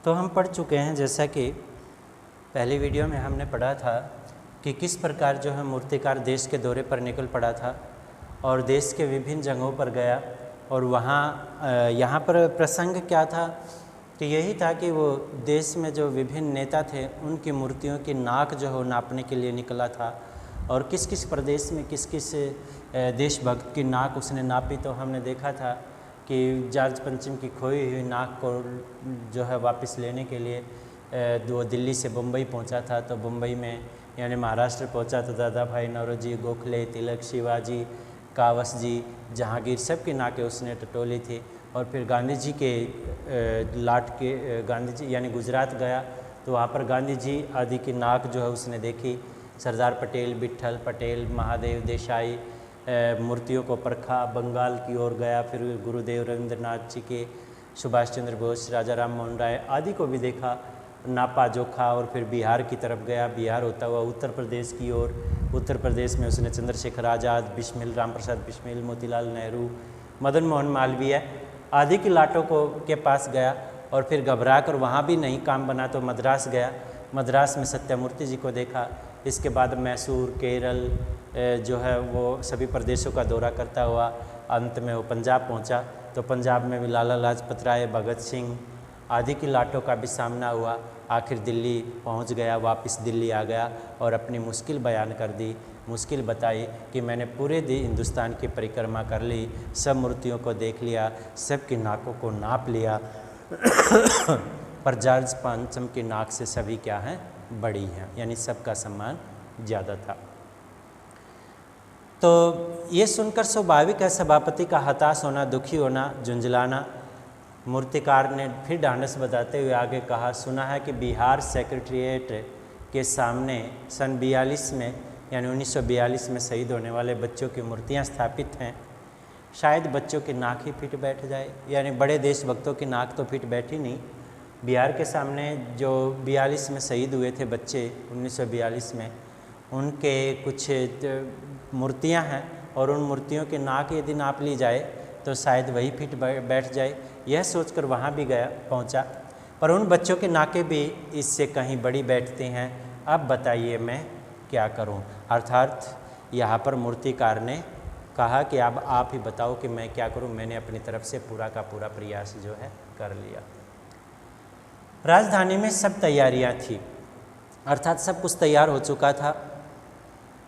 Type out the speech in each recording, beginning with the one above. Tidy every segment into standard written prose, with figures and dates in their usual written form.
तो हम पढ़ चुके हैं, जैसा कि पहली वीडियो में हमने पढ़ा था कि किस प्रकार जो है मूर्तिकार देश के दौरे पर निकल पड़ा था और देश के विभिन्न जगहों पर गया। और वहाँ यहाँ पर प्रसंग क्या था कि यही था कि वो देश में जो विभिन्न नेता थे उनकी मूर्तियों की नाक जो है नापने के लिए निकला था। और किस किस प्रदेश में किस किस देशभक्त की नाक उसने नापी। तो हमने देखा था कि जॉर्ज पंचम की खोई हुई नाक को जो है वापस लेने के लिए वो दिल्ली से बम्बई पहुंचा था। तो बम्बई में यानी महाराष्ट्र पहुंचा तो दादा भाई नौरोजी, गोखले, तिलक, शिवाजी, कावस जी, जहांगीर सब की नाकें उसने टटोली थी। और फिर गांधी जी के लाट के गांधी जी यानी गुजरात गया तो वहाँ पर गांधी जी आदि की नाक जो है उसने देखी। सरदार पटेल, विट्ठल पटेल, महादेव देसाई मूर्तियों को परखा। बंगाल की ओर गया, फिर गुरुदेव रविंद्रनाथ जी के, सुभाष चंद्र बोस, राजा राम मोहन राय आदि को भी देखा, नापा जोखा। और फिर बिहार की तरफ गया, बिहार होता हुआ उत्तर प्रदेश की ओर। उत्तर प्रदेश में उसने चंद्रशेखर आज़ाद, बिस्मिल, राम प्रसाद बिस्मिल, मोतीलाल नेहरू, मदन मोहन मालवीय आदि की लाटों को के पास गया। और फिर घबरा कर वहाँ भी नहीं काम बना तो मद्रास गया। मद्रास में सत्यमूर्ति जी को देखा। इसके बाद मैसूर, केरल जो है वो सभी प्रदेशों का दौरा करता हुआ अंत में वो पंजाब पहुँचा। तो पंजाब में भी लाला लाजपत राय, भगत सिंह आदि की लाटों का भी सामना हुआ। आखिर दिल्ली पहुंच गया, वापस दिल्ली आ गया और अपनी मुश्किल बयान कर दी। मुश्किल बताई कि मैंने पूरे हिंदुस्तान की परिक्रमा कर ली, सब मूर्तियों को देख लिया, सब की नाकों को नाप लिया पर जॉर्ज पंचम की नाक से सभी क्या हैं, बड़ी हैं, यानी सबका सम्मान ज़्यादा था। तो ये सुनकर स्वाभाविक है सभापति का हताश होना, दुखी होना, झुंझलाना। मूर्तिकार ने फिर ढांढस बताते हुए आगे कहा, सुना है कि बिहार सेक्रेटेरिएट के सामने सन 42 में यानी 1942 में शहीद होने वाले बच्चों की मूर्तियां स्थापित हैं। शायद बच्चों की नाक ही फिट बैठ जाए, यानी बड़े देशभक्तों की नाक तो फिट बैठी नहीं। बिहार के सामने जो 42 में शहीद हुए थे बच्चे 1942 में, उनके कुछ मूर्तियां हैं और उन मूर्तियों की नाक यदि नाप ली जाए तो शायद वही फिट बैठ जाए। यह सोचकर वहाँ भी गया, पहुँचा, पर उन बच्चों की नाकें भी इससे कहीं बड़ी बैठती हैं। अब बताइए मैं क्या करूं। अर्थात यहाँ पर मूर्तिकार ने कहा कि अब आप ही बताओ कि मैं क्या करूं। मैंने अपनी तरफ से पूरा का पूरा प्रयास जो है कर लिया। राजधानी में सब तैयारियां थी, अर्थात सब कुछ तैयार हो चुका था।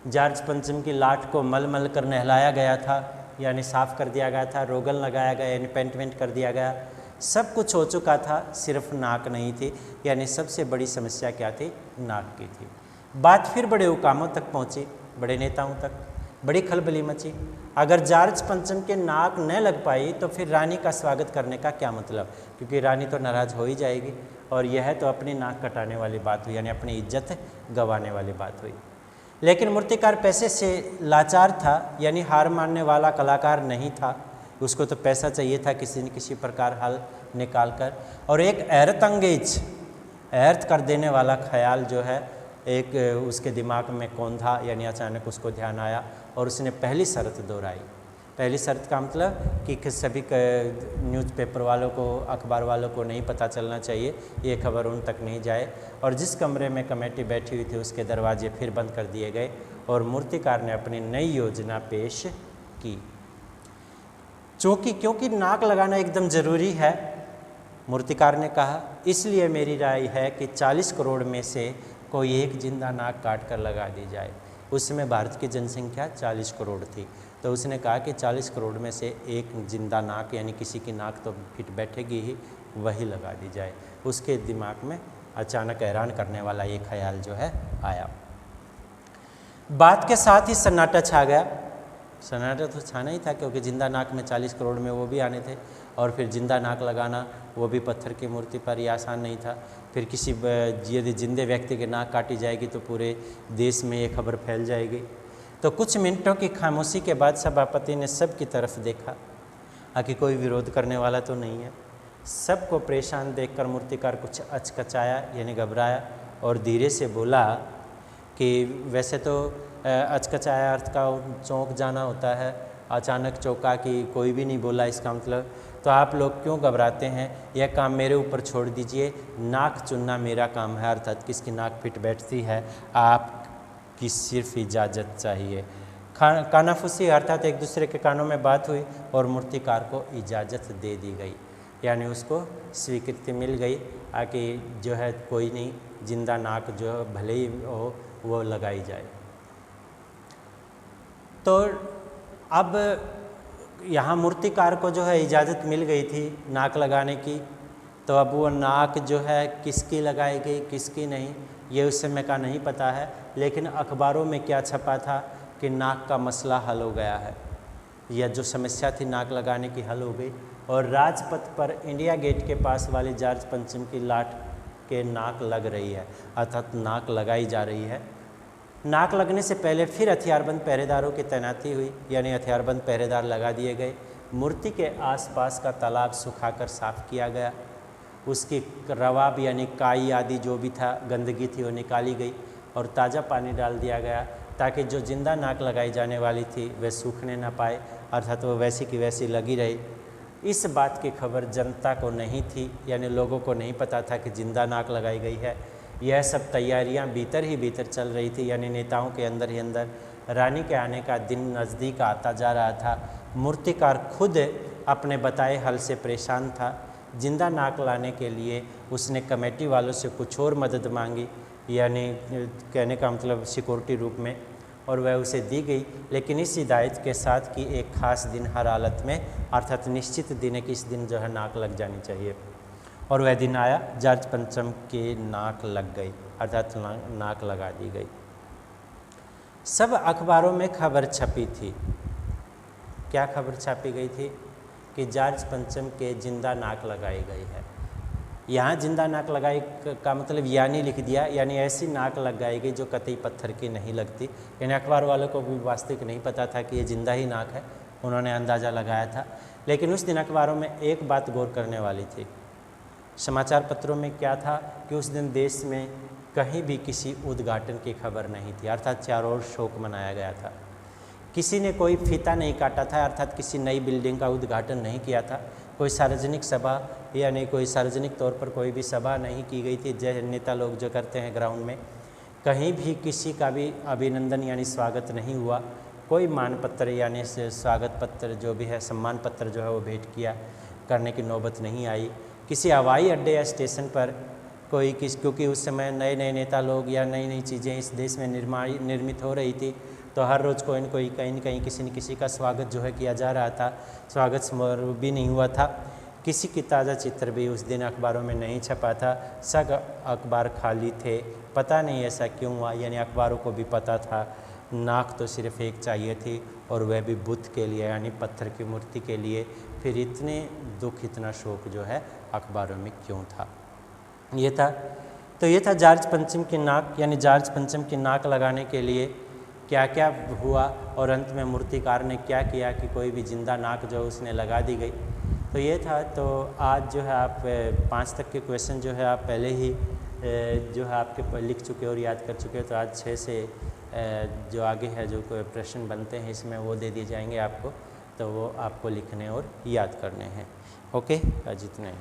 जॉर्ज पंचम की लाट को मल मल कर नहलाया गया था, यानी साफ़ कर दिया गया था, रोगन लगाया गया यानी पेंट वेंट कर दिया गया, सब कुछ हो चुका था, सिर्फ नाक नहीं थी। यानी सबसे बड़ी समस्या क्या थी, नाक की थी। बात फिर बड़े हुकामों तक पहुंची, बड़े नेताओं तक, बड़ी खलबली मची। अगर जॉर्ज पंचम के नाक न लग पाई तो फिर रानी का स्वागत करने का क्या मतलब, क्योंकि रानी तो नाराज़ हो ही जाएगी। और यह तो अपनी नाक कटाने वाली बात हुई, यानी अपनी इज्जत गंवाने वाली बात हुई। लेकिन मूर्तिकार पैसे से लाचार था, यानी हार मानने वाला कलाकार नहीं था। उसको तो पैसा चाहिए था किसी न किसी प्रकार हल निकाल कर। और एक हैरत कर देने वाला ख्याल जो है एक उसके दिमाग में कौंधा, यानी अचानक उसको ध्यान आया और उसने पहली शर्त दोहराई। पहली शर्त का मतलब कि सभी न्यूज़पेपर वालों को, अखबार वालों को नहीं पता चलना चाहिए, ये खबर उन तक नहीं जाए। और जिस कमरे में कमेटी बैठी हुई थी उसके दरवाजे फिर बंद कर दिए गए और मूर्तिकार ने अपनी नई योजना पेश की। क्योंकि नाक लगाना एकदम ज़रूरी है, मूर्तिकार ने कहा, इसलिए मेरी राय है कि 40 करोड़ में से कोई एक जिंदा नाक काट कर लगा दी जाए। उस समय भारत की जनसंख्या 40 करोड़ थी, तो उसने कहा कि 40 करोड़ में से एक जिंदा नाक, यानी किसी की नाक तो फिट बैठेगी ही, वही लगा दी जाए। उसके दिमाग में अचानक हैरान करने वाला ये ख्याल जो है आया। बात के साथ ही सन्नाटा छा गया। सन्नाटा तो छाना ही था, क्योंकि जिंदा नाक में 40 करोड़ में वो भी आने थे और फिर जिंदा नाक लगाना वो भी पत्थर की मूर्ति पर ही आसान नहीं था। फिर किसी यदि जिंदे व्यक्ति की नाक काटी जाएगी तो पूरे देश में ये खबर फैल जाएगी। तो कुछ मिनटों की खामोशी के बाद सभापति ने सब की तरफ देखा, आखिर कोई विरोध करने वाला तो नहीं है। सबको परेशान देखकर मूर्तिकार कुछ अचकचाया, यानी घबराया, और धीरे से बोला कि वैसे तो अचकचाया अर्थ का चौंक जाना होता है, अचानक चौंका कि कोई भी नहीं बोला, इसका मतलब तो आप लोग क्यों घबराते हैं, यह काम मेरे ऊपर छोड़ दीजिए, नाक चुनना मेरा काम है, अर्थात किसकी नाक फिट बैठती है आपकी सिर्फ इजाज़त चाहिए। कानाफूसी अर्थात एक दूसरे के कानों में बात हुई और मूर्तिकार को इजाज़त दे दी गई, यानी उसको स्वीकृति मिल गई कि जो है कोई नहीं, जिंदा नाक जो भले ही हो वो लगाई जाए। तो अब यहाँ मूर्तिकार को जो है इजाज़त मिल गई थी नाक लगाने की, तो अब वो नाक जो है किसकी लगाई गई किसकी नहीं ये उस समय का नहीं पता है, लेकिन अखबारों में क्या छपा था कि नाक का मसला हल हो गया है, यह जो समस्या थी नाक लगाने की हल हो गई। और राजपथ पर इंडिया गेट के पास वाले जॉर्ज पंचम की लाट के नाक लग रही है, अर्थात नाक लगाई जा रही है। नाक लगने से पहले फिर हथियारबंद पहरेदारों की तैनाती हुई, यानी हथियारबंद पहरेदार लगा दिए गए। मूर्ति के आसपास का तालाब सुखाकर साफ किया गया, उसकी रवाब यानी काई आदि जो भी था गंदगी थी वो निकाली गई और ताज़ा पानी डाल दिया गया, ताकि जो जिंदा नाक लगाई जाने वाली थी वह सूखने ना पाए, अर्थात वो वैसी की वैसी लगी रही। इस बात की खबर जनता को नहीं थी, यानी लोगों को नहीं पता था कि जिंदा नाक लगाई गई है। यह सब तैयारियां भीतर ही भीतर चल रही थी, यानी नेताओं के अंदर ही अंदर। रानी के आने का दिन नज़दीक आता जा रहा था। मूर्तिकार खुद अपने बताए हल से परेशान था। जिंदा नाक लाने के लिए उसने कमेटी वालों से कुछ और मदद मांगी, यानी कहने का मतलब सिक्योरिटी रूप में, और वह उसे दी गई, लेकिन इस हिदायत के साथ कि एक ख़ास दिन हर हालत में, अर्थात निश्चित दिन है कि इस दिन जो है नाक लग जानी चाहिए। और वह दिन आया, जॉर्ज पंचम की नाक लग गई, अर्थात नाक लगा दी गई। सब अखबारों में खबर छपी थी। क्या खबर छापी गई थी? कि जॉर्ज पंचम के जिंदा नाक लगाई गई है। यहाँ जिंदा नाक लगाई का मतलब यानी लिख दिया, यानी ऐसी नाक लगाई गई जो कतई पत्थर की नहीं लगती। यानी अखबार वालों को भी वास्तविक नहीं पता था कि ये जिंदा ही नाक है, उन्होंने अंदाज़ा लगाया था। लेकिन उस दिन अखबारों में एक बात गौर करने वाली थी। समाचार पत्रों में क्या था कि उस दिन देश में कहीं भी किसी उद्घाटन की खबर नहीं थी, अर्थात चारों ओर शोक मनाया गया था। किसी ने कोई फीता नहीं काटा था, अर्थात किसी नई बिल्डिंग का उद्घाटन नहीं किया था। कोई सार्वजनिक सभा यानी कोई सार्वजनिक तौर पर कोई भी सभा नहीं की गई थी, जैसे नेता लोग जो करते हैं ग्राउंड में। कहीं भी किसी का भी अभिनंदन यानी स्वागत नहीं हुआ। कोई मानपत्र यानी स्वागत पत्र जो भी है, सम्मान पत्र जो है वो भेंट किया करने की नौबत नहीं आई। किसी हवाई अड्डे या स्टेशन पर क्योंकि उस समय नए नए नेता लोग या नई नई चीज़ें इस देश में निर्मित हो रही थी, तो हर रोज़ कोई न कोई कहीं न कहीं किसी न किसी का स्वागत जो है किया जा रहा था। स्वागत समारोह भी नहीं हुआ था। किसी की ताज़ा चित्र भी उस दिन अखबारों में नहीं छपा था। सब अखबार खाली थे। पता नहीं ऐसा क्यों हुआ, यानी अखबारों को भी पता था नाक तो सिर्फ एक चाहिए थी, और वह भी बुद्ध के लिए, यानी पत्थर की मूर्ति के लिए। फिर इतने दुख इतना शोक जो है अखबारों में क्यों था? ये था जॉर्ज पंचम की नाक, यानी जॉर्ज पंचम की नाक लगाने के लिए क्या क्या हुआ, और अंत में मूर्तिकार ने क्या किया कि कोई भी जिंदा नाक जो उसने लगा दी गई। तो ये था। तो आज जो है आप 5 तक के क्वेश्चन जो है आप पहले ही जो है आपके लिख चुके और याद कर चुके हो। तो आज 6 से जो आगे है जो प्रश्न बनते हैं इसमें वो दे दिए जाएंगे आपको, तो वो आपको लिखने और याद करने हैं। ओके, आज इतना ही।